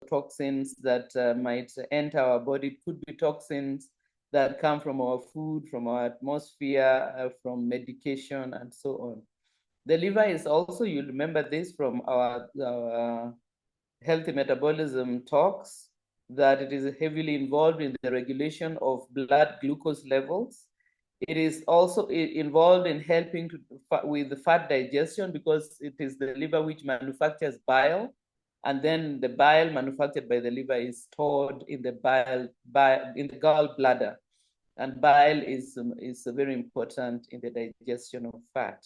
toxins that might enter our body. It could be toxins that come from our food, from our atmosphere, from medication, and so on. The liver is also, you remember this from our healthy metabolism talks, that it is heavily involved in the regulation of blood glucose levels. It is also involved in helping with the fat digestion, because it is the liver which manufactures bile, and then the bile manufactured by the liver is stored in the in the gallbladder, and bile is very important in the digestion of fat.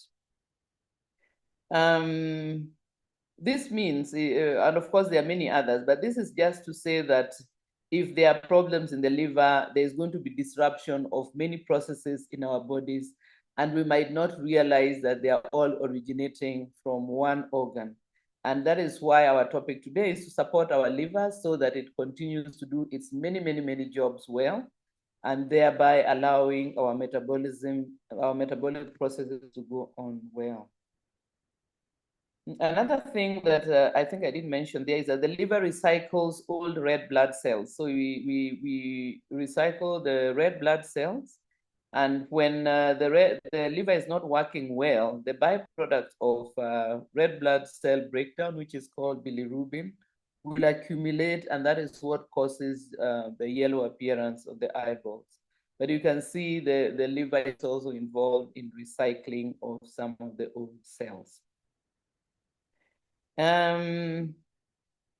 This means, and of course there are many others, but this is just to say that if there are problems in the liver, there's going to be disruption of many processes in our bodies, and we might not realize that they are all originating from one organ. And that is why our topic today is to support our liver so that it continues to do its many jobs well, and thereby allowing our metabolism, our metabolic processes to go on well. Another thing that I think I didn't mention there is that the liver recycles old red blood cells. So we recycle the red blood cells, and when the liver is not working well, the byproduct of red blood cell breakdown, which is called bilirubin, will accumulate, and that is what causes the yellow appearance of the eyeballs. But you can see the liver is also involved in recycling of some of the old cells. In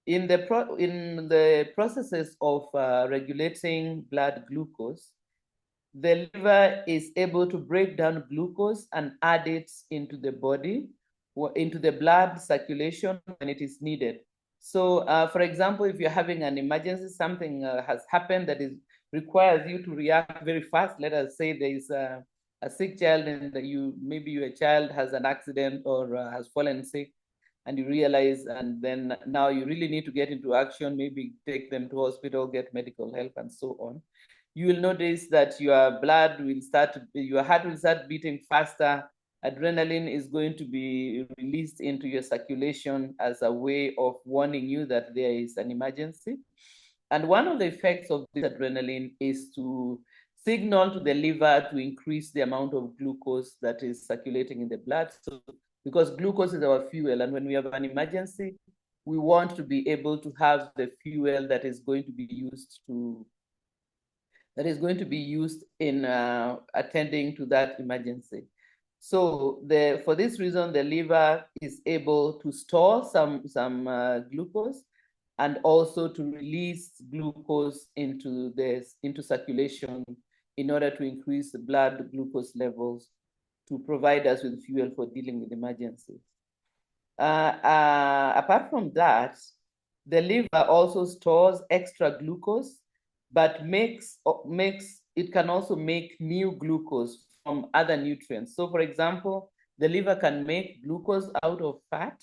the processes of regulating blood glucose, the liver is able to break down glucose and add it into the body, into the blood circulation when it is needed. So, for example, if you're having an emergency, something has happened that requires you to react very fast. Let us say there is a sick child, and maybe your child has an accident or has fallen sick, and you realize, and then now you really need to get into action, maybe take them to hospital, get medical help, and so on. You will notice that your heart will start beating faster. Adrenaline is going to be released into your circulation as a way of warning you that there is an emergency. And one of the effects of this adrenaline is to signal to the liver to increase the amount of glucose that is circulating in the blood. So, because glucose is our fuel, and when we have an emergency, we want to be able to have the fuel that is going to be used in attending to that emergency. So for this reason, the liver is able to store some glucose, and also to release glucose into circulation in order to increase the blood glucose levels to provide us with fuel for dealing with emergencies. Apart from that, the liver also stores extra glucose, but it can also make new glucose from other nutrients. So for example, the liver can make glucose out of fat,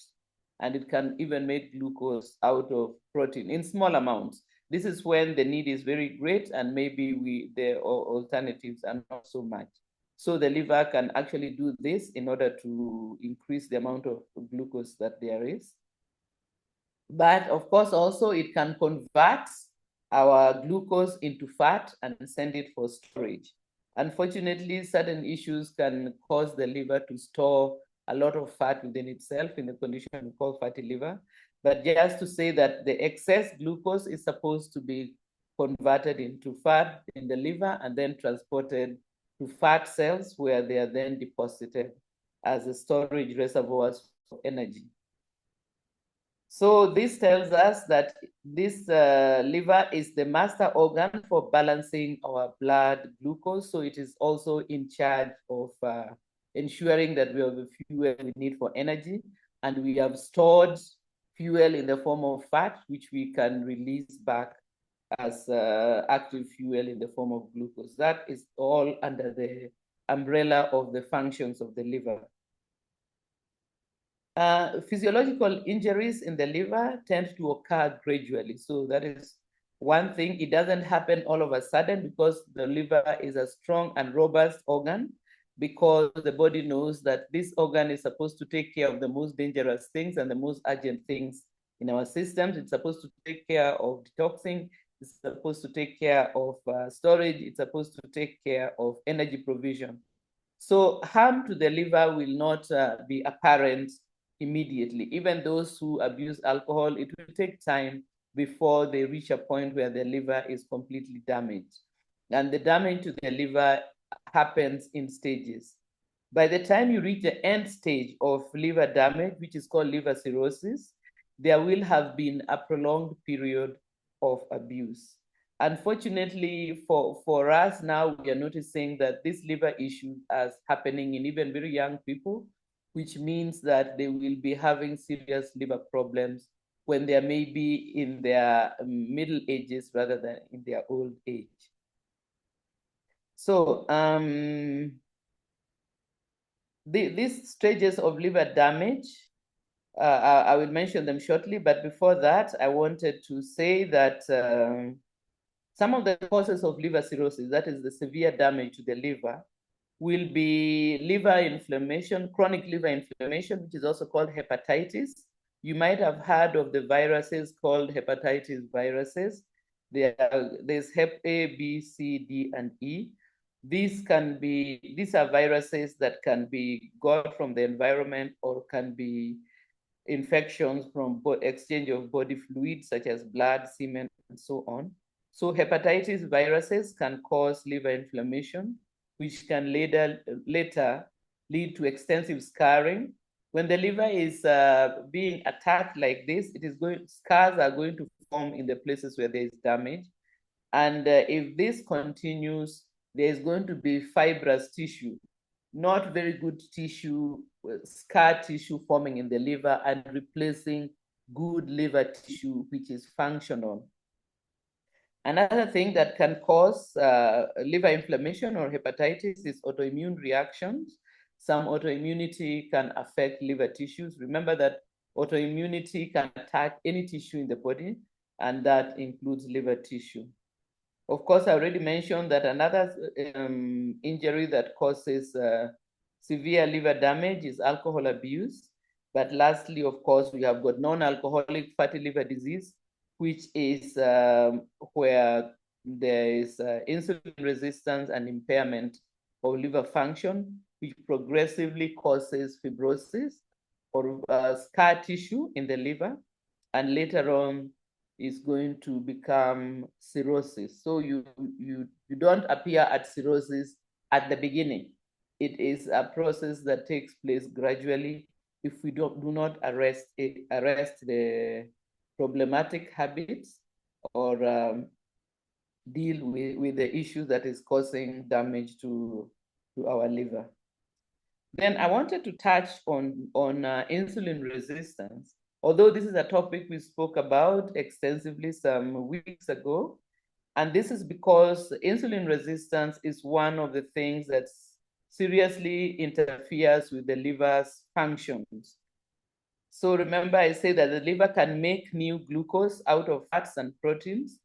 and it can even make glucose out of protein in small amounts. This is when the need is very great, and maybe the alternatives are not so much. So the liver can actually do this in order to increase the amount of glucose that there is. But of course, also it can convert our glucose into fat and send it for storage. Unfortunately, certain issues can cause the liver to store a lot of fat within itself in the condition we call fatty liver. But just to say that the excess glucose is supposed to be converted into fat in the liver and then transported to fat cells, where they are then deposited as a storage reservoirs for energy. So this tells us that this liver is the master organ for balancing our blood glucose. So it is also in charge of ensuring that we have the fuel we need for energy, and we have stored fuel in the form of fat, which we can release back as active fuel in the form of glucose. That is all under the umbrella of the functions of the liver. Physiological injuries in the liver tend to occur gradually. So that is one thing. It doesn't happen all of a sudden, because the liver is a strong and robust organ, because the body knows that this organ is supposed to take care of the most dangerous things and the most urgent things in our systems. It's supposed to take care of detoxing. It's supposed to take care of storage. It's supposed to take care of energy provision. So harm to the liver will not be apparent immediately. Even those who abuse alcohol, it will take time before they reach a point where the liver is completely damaged. And the damage to the liver happens in stages. By the time you reach the end stage of liver damage, which is called liver cirrhosis, there will have been a prolonged period of abuse. Unfortunately, for us now, we are noticing that this liver issue is happening in even very young people, which means that they will be having serious liver problems when they are maybe in their middle ages rather than in their old age. So these stages of liver damage, I will mention them shortly, but before that, I wanted to say that some of the causes of liver cirrhosis, that is the severe damage to the liver, will be liver inflammation, chronic liver inflammation, which is also called hepatitis. You might have heard of the viruses called hepatitis viruses. There's Hep A, B, C, D, and E. These are viruses that can be got from the environment or can be infections from exchange of body fluids such as blood, semen, and so on. So hepatitis viruses can cause liver inflammation, which can later lead to extensive scarring. When the liver is being attacked like this, scars are going to form in the places where there is damage. And if this continues, there is going to be fibrous tissue, not very good tissue, scar tissue forming in the liver and replacing good liver tissue, which is functional. Another thing that can cause liver inflammation or hepatitis is autoimmune reactions. Some autoimmunity can affect liver tissues. Remember that autoimmunity can attack any tissue in the body, and that includes liver tissue. Of course, I already mentioned that another injury that causes severe liver damage is alcohol abuse. But lastly, of course, we have got non-alcoholic fatty liver disease, which is where there is insulin resistance and impairment of liver function, which progressively causes fibrosis or scar tissue in the liver, and later on is going to become cirrhosis. So you don't appear at cirrhosis at the beginning. It is a process that takes place gradually if we do not arrest the problematic habits or deal with the issue that is causing damage to our liver. Then I wanted to touch on insulin resistance. Although this is a topic we spoke about extensively some weeks ago, and this is because insulin resistance is one of the things that seriously interferes with the liver's functions. So remember, I said that the liver can make new glucose out of fats and proteins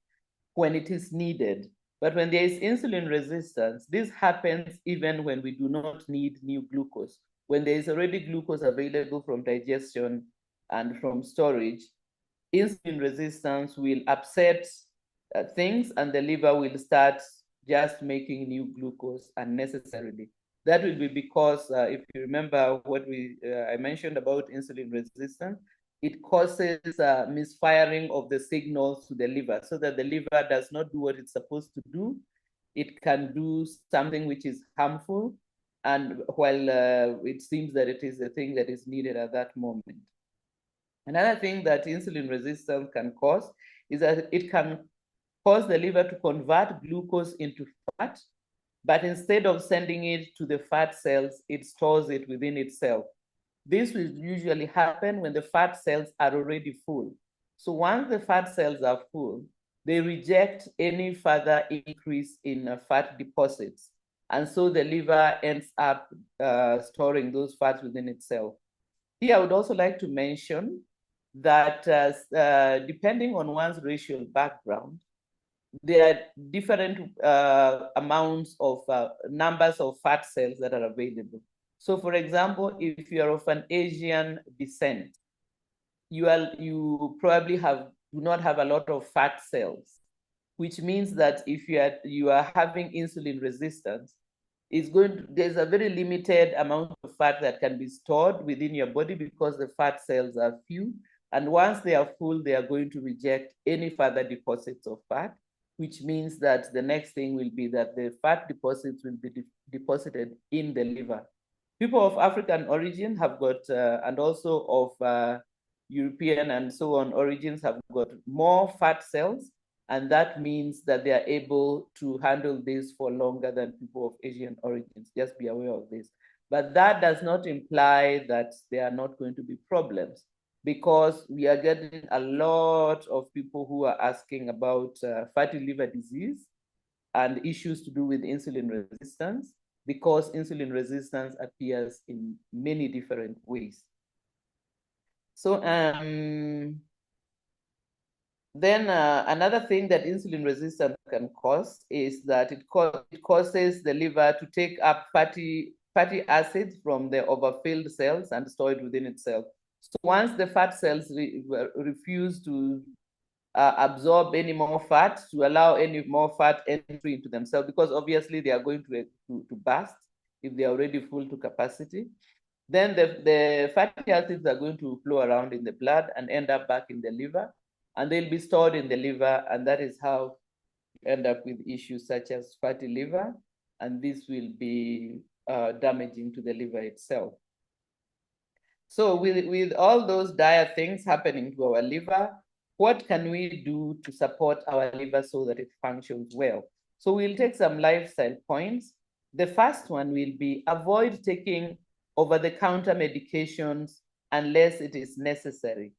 when it is needed. But when there is insulin resistance, this happens even when we do not need new glucose. When there is already glucose available from digestion and from storage, insulin resistance will upset things and the liver will start just making new glucose unnecessarily. That will be because if you remember what I mentioned about insulin resistance, it causes misfiring of the signals to the liver so that the liver does not do what it's supposed to do. It can do something which is harmful, and while it seems that it is the thing that is needed at that moment. Another thing that insulin resistance can cause is that it can cause the liver to convert glucose into fat, but instead of sending it to the fat cells, it stores it within itself. This will usually happen when the fat cells are already full. So once the fat cells are full, they reject any further increase in fat deposits. And so the liver ends up storing those fats within itself. Here, I would also like to mention that depending on one's racial background, there are different amounts of numbers of fat cells that are available. So for example, if you're of an Asian descent, you probably do not have a lot of fat cells, which means that if you are having insulin resistance, there's a very limited amount of fat that can be stored within your body because the fat cells are few. And once they are full, they are going to reject any further deposits of fat, which means that the next thing will be that the fat deposits will be deposited in the liver. People of African origin have got, and also of European and so on origins have got more fat cells, and that means that they are able to handle this for longer than people of Asian origins. Just be aware of this. But that does not imply that there are not going to be problems, because we are getting a lot of people who are asking about fatty liver disease and issues to do with insulin resistance, because insulin resistance appears in many different ways. So then another thing that insulin resistance can cause is that it causes the liver to take up fatty acids from the overfilled cells and store it within itself. So once the fat cells refuse to absorb any more fat, to allow any more fat entry into themselves, because obviously they are going to burst if they are already full to capacity, then the fatty acids are going to flow around in the blood and end up back in the liver, and they'll be stored in the liver, and that is how you end up with issues such as fatty liver, and this will be damaging to the liver itself. So with all those dire things happening to our liver, what can we do to support our liver so that it functions well? So we'll take some lifestyle points. The first one will be avoid taking over-the-counter medications unless it is necessary.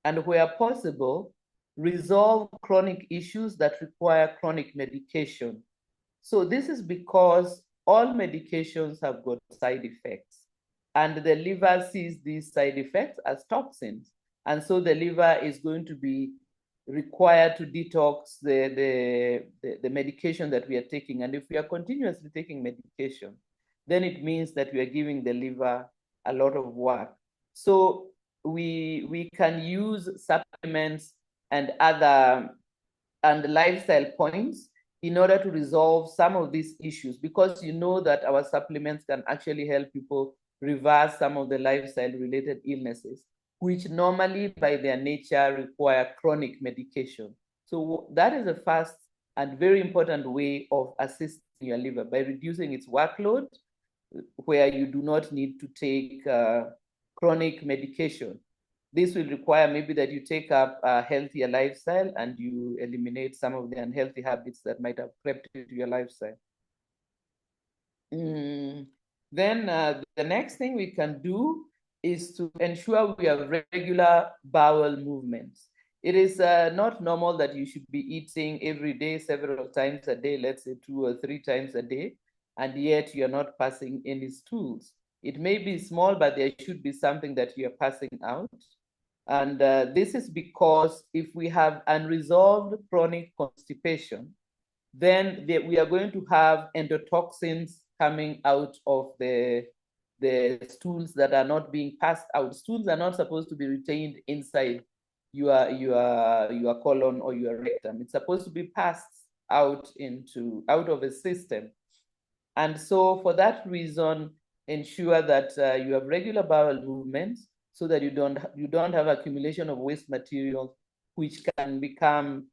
And where possible, resolve chronic issues that require chronic medication. So this is because all medications have got side effects, and the liver sees these side effects as toxins. And so the liver is going to be required to detox the medication that we are taking. And if we are continuously taking medication, then it means that we are giving the liver a lot of work. So we can use supplements and other and lifestyle points in order to resolve some of these issues, because you know that our supplements can actually help people reverse some of the lifestyle related illnesses, which normally by their nature require chronic medication. So that is the first and very important way of assisting your liver, by reducing its workload, where you do not need to take chronic medication. This will require maybe that you take up a healthier lifestyle and you eliminate some of the unhealthy habits that might have crept into your lifestyle. Then the next thing we can do is to ensure we have regular bowel movements. It is not normal that you should be eating every day, several times a day, let's say 2 or 3 times a day, and yet you're not passing any stools. It may be small, but there should be something that you're passing out. And this is because if we have unresolved chronic constipation, then we are going to have endotoxins coming out of the stools that are not being passed out. Stools are not supposed to be retained inside your colon or your rectum. It's supposed to be passed out of a system. And so for that reason, ensure that you have regular bowel movements, so that you don't have accumulation of waste materials, which can become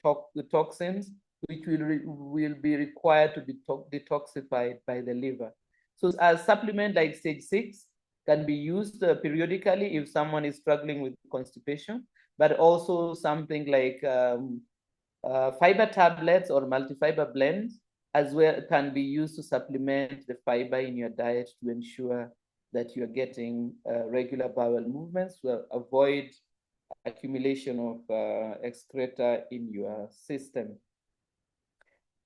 toxins, which will be required to be detoxified by the liver. So a supplement like stage 6 can be used periodically if someone is struggling with constipation, but also something like fiber tablets or multi-fiber blends as well can be used to supplement the fiber in your diet to ensure that you're getting regular bowel movements to avoid accumulation of excreta in your system.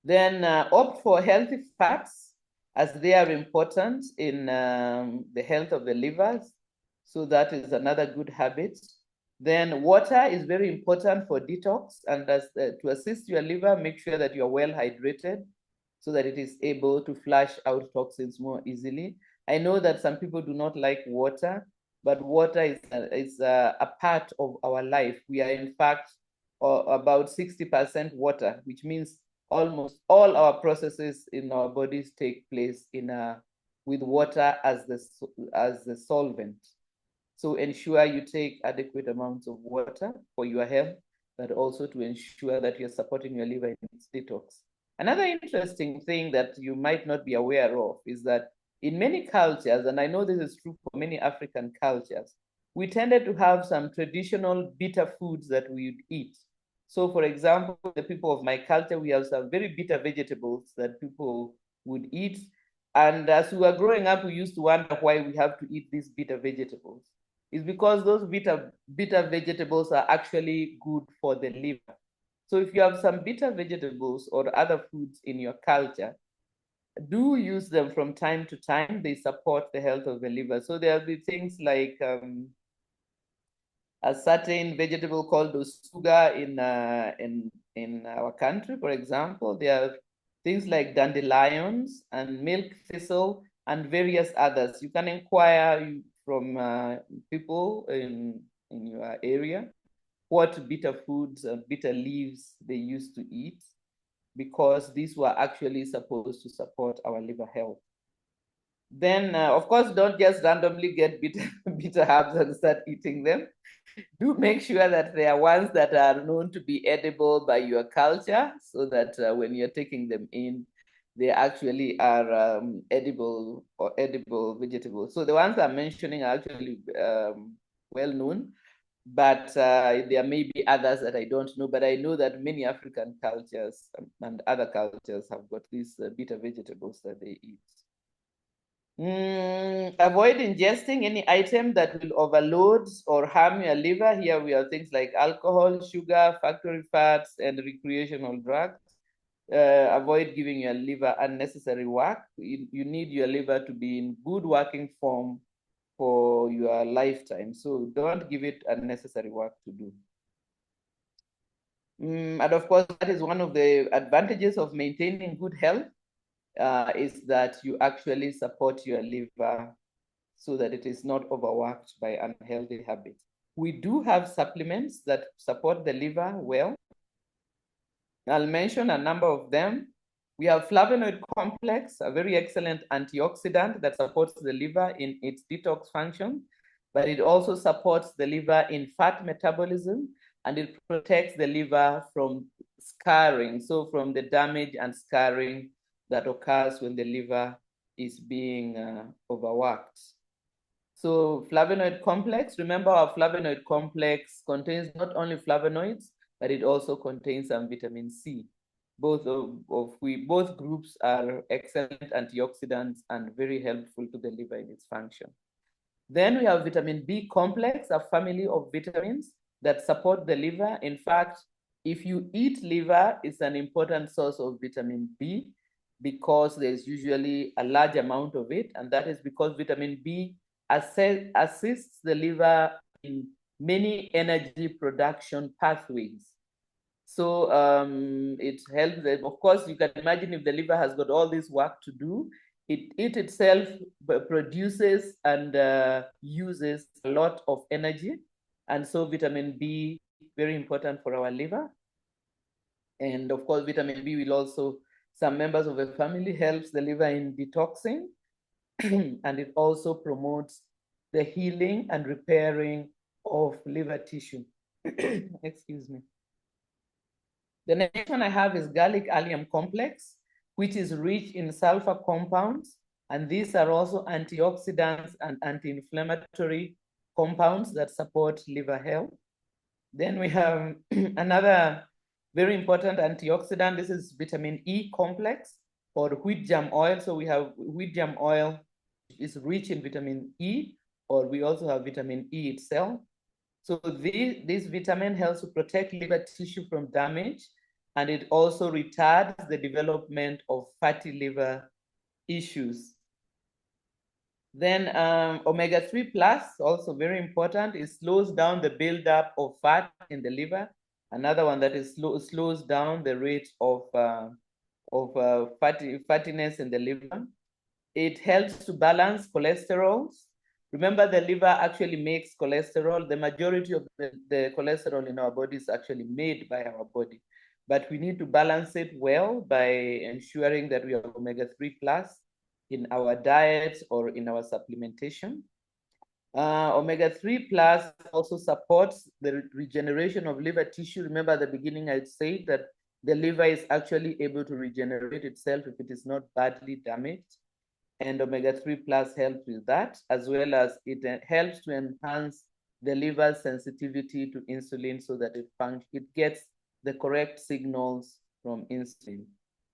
Then opt for healthy fats, as they are important in the health of the livers. So that is another good habit. Then water is very important for detox, and to assist your liver, make sure that you're well hydrated so that it is able to flush out toxins more easily. I know that some people do not like water, but water is a part of our life. We are in fact about 60% water, which means almost all our processes in our bodies take place with water as the solvent. So ensure you take adequate amounts of water for your health, but also to ensure that you're supporting your liver in its detox. Another interesting thing that you might not be aware of is that in many cultures, and I know this is true for many African cultures, we tended to have some traditional bitter foods that we would eat. So for example, the people of my culture, we have some very bitter vegetables that people would eat. And as we were growing up, we used to wonder why we have to eat these bitter vegetables. It's because those bitter vegetables are actually good for the liver. So if you have some bitter vegetables or other foods in your culture, do use them from time to time. They support the health of the liver. So there'll be things like a certain vegetable called usuga in our country, for example. There are things like dandelions and milk thistle and various others. You can inquire from people in your area what bitter foods and bitter leaves they used to eat, because these were actually supposed to support our liver health. Then, of course, don't just randomly get bitter herbs and start eating them. Do make sure that they are ones that are known to be edible by your culture, so that when you're taking them in, they actually are edible or edible vegetables. So the ones I'm mentioning are actually well known, but there may be others that I don't know. But I know that many African cultures and other cultures have got these bitter vegetables that they eat. Avoid ingesting any item that will overload or harm your liver. Here we have things like alcohol, sugar, factory fats, and recreational drugs. Avoid giving your liver unnecessary work. You need your liver to be in good working form for your lifetime. So don't give it unnecessary work to do. And of course, that is one of the advantages of maintaining good health, is that you actually support your liver so that it is not overworked by unhealthy habits. We do have supplements that support the liver well. I'll mention a number of them. We have flavonoid complex, a very excellent antioxidant that supports the liver in its detox function, but it also supports the liver in fat metabolism, and it protects the liver from scarring, so from the damage and scarring that occurs when the liver is being overworked. So flavonoid complex, remember our flavonoid complex contains not only flavonoids, but it also contains some vitamin C. Both groups are excellent antioxidants and very helpful to the liver in its function. Then we have vitamin B complex, a family of vitamins that support the liver. In fact, if you eat liver, it's an important source of vitamin B because there's usually a large amount of it, and that is because vitamin B assists the liver in many energy production pathways. So it helps them. Of course, you can imagine if the liver has got all this work to do, it itself produces and uses a lot of energy. And so vitamin B, very important for our liver. And of course, vitamin B will also, some members of the family, helps the liver in detoxing. And it also promotes the healing and repairing of liver tissue. Excuse me. The next one I have is garlic allium complex, which is rich in sulfur compounds. And these are also antioxidants and anti-inflammatory compounds that support liver health. Then we have another very important antioxidant. This is vitamin E complex or wheat germ oil. So we have wheat germ oil is rich in vitamin E, or we also have vitamin E itself. So this vitamin helps to protect liver tissue from damage, and it also retards the development of fatty liver issues. Then omega-3 plus, also very important, it slows down the buildup of fat in the liver. Another one that is slows down the rate of fattiness in the liver. It helps to balance cholesterols, Remember, the liver actually makes cholesterol. The majority of the cholesterol in our body is actually made by our body. But we need to balance it well by ensuring that we have omega-3 plus in our diet or in our supplementation. Omega-3 plus also supports the regeneration of liver tissue. Remember at the beginning I said that the liver is actually able to regenerate itself if it is not badly damaged. And omega-3 plus helps with that, as well as it helps to enhance the liver's sensitivity to insulin so that it gets the correct signals from insulin.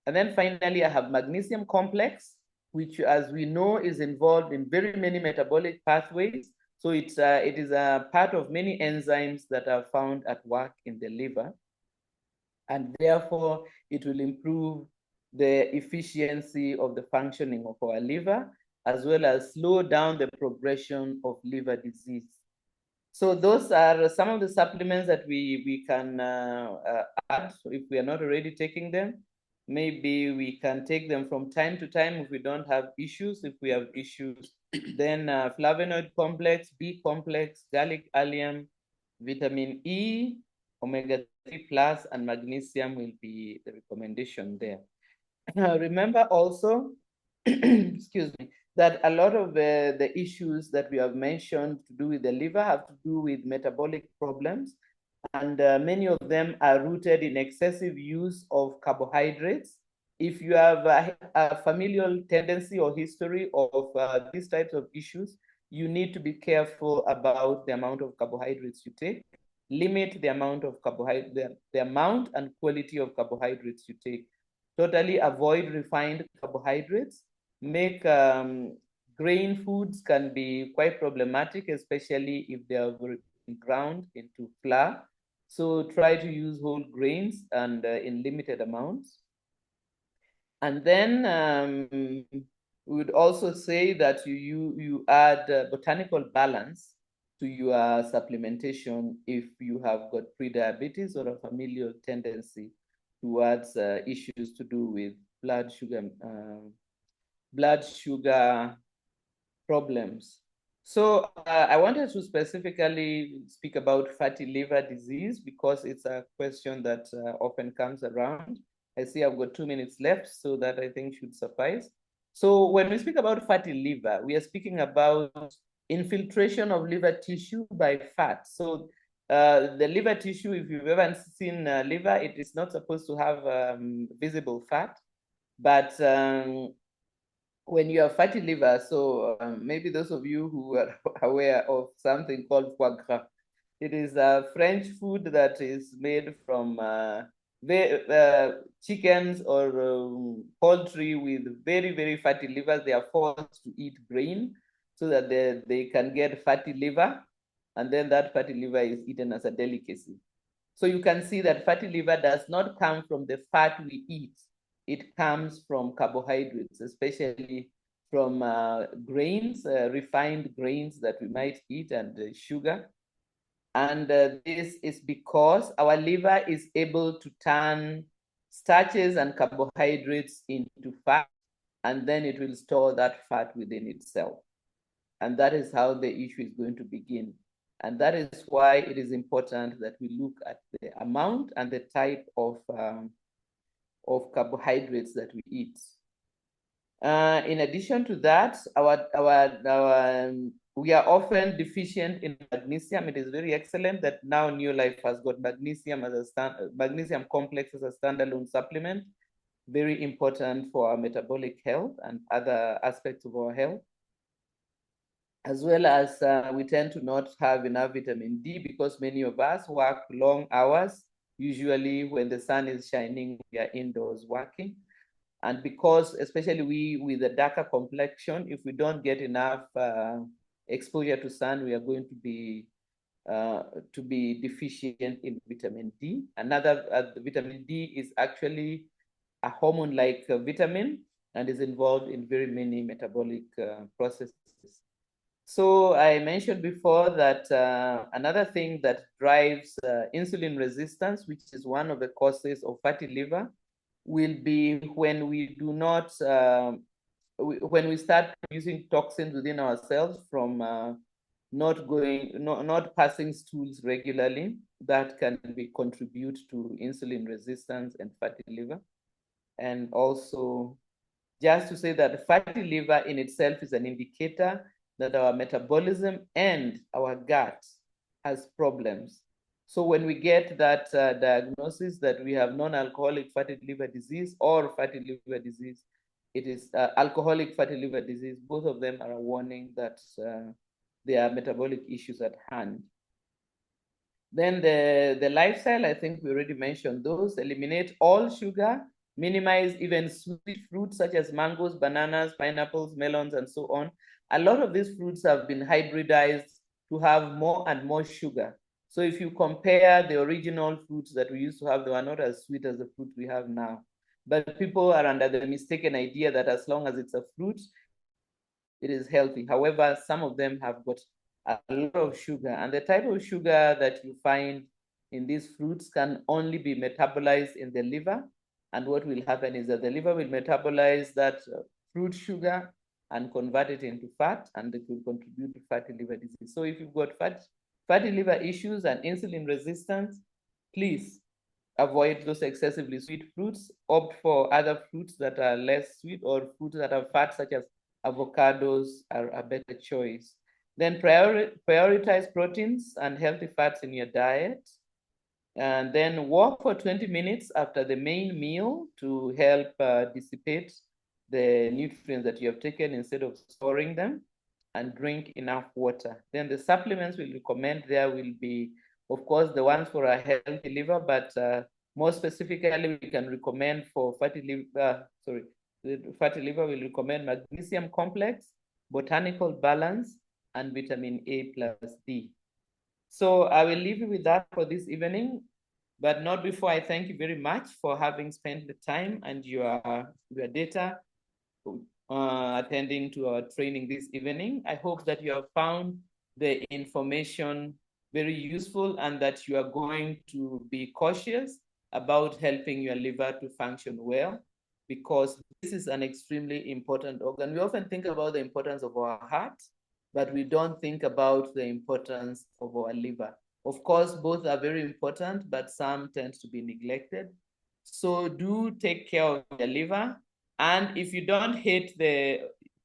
And then finally, I have magnesium complex, which, as we know, is involved in very many metabolic pathways. So it is a part of many enzymes that are found at work in the liver. And therefore, it will improve the efficiency of the functioning of our liver, as well as slow down the progression of liver disease. So those are some of the supplements that we can add if we are not already taking them. Maybe we can take them from time to time if we don't have issues. If we have issues, then flavonoid complex, B complex, garlic allium, vitamin E, omega-3 plus, and magnesium will be the recommendation there. Remember also, excuse me, that a lot of the issues that we have mentioned to do with the liver have to do with metabolic problems. And many of them are rooted in excessive use of carbohydrates. If you have a familial tendency or history of these types of issues, you need to be careful about the amount of carbohydrates you take. Limit the amount of carbohydrate, the amount and quality of carbohydrates you take. Totally avoid refined carbohydrates. Make grain foods can be quite problematic, especially if they are ground into flour. So try to use whole grains and in limited amounts. And then we would also say that you add botanical balance to your supplementation if you have got prediabetes or a familial tendency towards issues to do with blood sugar problems. So I wanted to specifically speak about fatty liver disease because it's a question that often comes around. I see I've got 2 minutes left, so that I think should suffice. So when we speak about fatty liver, we are speaking about infiltration of liver tissue by fat. So the liver tissue, if you've ever seen liver, it is not supposed to have visible fat, but when you have fatty liver, so maybe those of you who are aware of something called foie gras, it is a French food that is made from chickens or poultry with very, very fatty livers. They are forced to eat grain so that they can get fatty liver, and then that fatty liver is eaten as a delicacy. So you can see that fatty liver does not come from the fat we eat. It comes from carbohydrates, especially from grains, refined grains that we might eat, and sugar. And this is because our liver is able to turn starches and carbohydrates into fat, and then it will store that fat within itself. And that is how the issue is going to begin. And that is why it is important that we look at the amount and the type of carbohydrates that we eat. In addition to that, we are often deficient in magnesium. It is very excellent that now New Life has got magnesium as a magnesium complex as a standalone supplement. Very important for our metabolic health and other aspects of our health. As well as we tend to not have enough vitamin D because many of us work long hours. Usually when the sun is shining, we are indoors working. And because, especially we with a darker complexion, if we don't get enough exposure to sun, we are going to be deficient in vitamin D. Another vitamin D is actually a hormone-like vitamin and is involved in very many metabolic processes. So I mentioned before that another thing that drives insulin resistance, which is one of the causes of fatty liver, will be when we do not when we start producing toxins within ourselves from not passing stools regularly, that can contribute to insulin resistance and fatty liver. And also, just to say that fatty liver in itself is an indicator that our metabolism and our gut has problems. So when we get that diagnosis that we have non-alcoholic fatty liver disease or fatty liver disease, it is alcoholic fatty liver disease. Both of them are a warning that there are metabolic issues at hand. Then the lifestyle, I think we already mentioned those. Eliminate all sugar, minimize even sweet fruits such as mangoes, bananas, pineapples, melons, and so on. A lot of these fruits have been hybridized to have more and more sugar. So if you compare the original fruits that we used to have, they were not as sweet as the fruit we have now. But people are under the mistaken idea that as long as it's a fruit, it is healthy. However, some of them have got a lot of sugar, and the type of sugar that you find in these fruits can only be metabolized in the liver. And what will happen is that the liver will metabolize that fruit sugar and convert it into fat, and it will contribute to fatty liver disease. So if you've got fatty liver issues and insulin resistance, please avoid those excessively sweet fruits. Opt for other fruits that are less sweet, or fruits that have fat, such as avocados are a better choice. Then prioritize proteins and healthy fats in your diet. And then walk for 20 minutes after the main meal to help dissipate the nutrients that you have taken instead of storing them, and drink enough water. Then the supplements we'll recommend there will be, of course, the ones for a healthy liver, but more specifically, we can recommend for fatty liver, the fatty liver will recommend magnesium complex, botanical balance, and vitamin A plus D. So I will leave you with that for this evening, but not before I thank you very much for having spent the time and your data attending to our training this evening. I hope that you have found the information very useful and that you are going to be cautious about helping your liver to function well, because this is an extremely important organ. We often think about the importance of our heart, but we don't think about the importance of our liver. Of course, both are very important, but some tend to be neglected. So do take care of your liver. And if you don't hate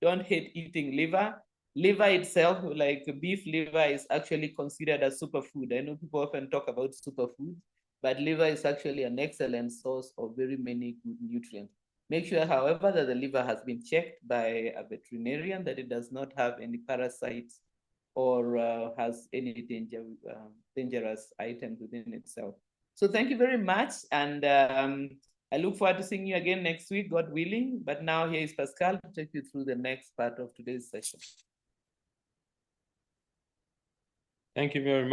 eating liver, liver itself, like beef liver, is actually considered a superfood. I know people often talk about superfoods, but liver is actually an excellent source of very many good nutrients. Make sure, however, that the liver has been checked by a veterinarian, that it does not have any parasites or has any dangerous items within itself. So thank you very much. And I look forward to seeing you again next week, God willing. But now here is Pascal to take you through the next part of today's session. Thank you very much.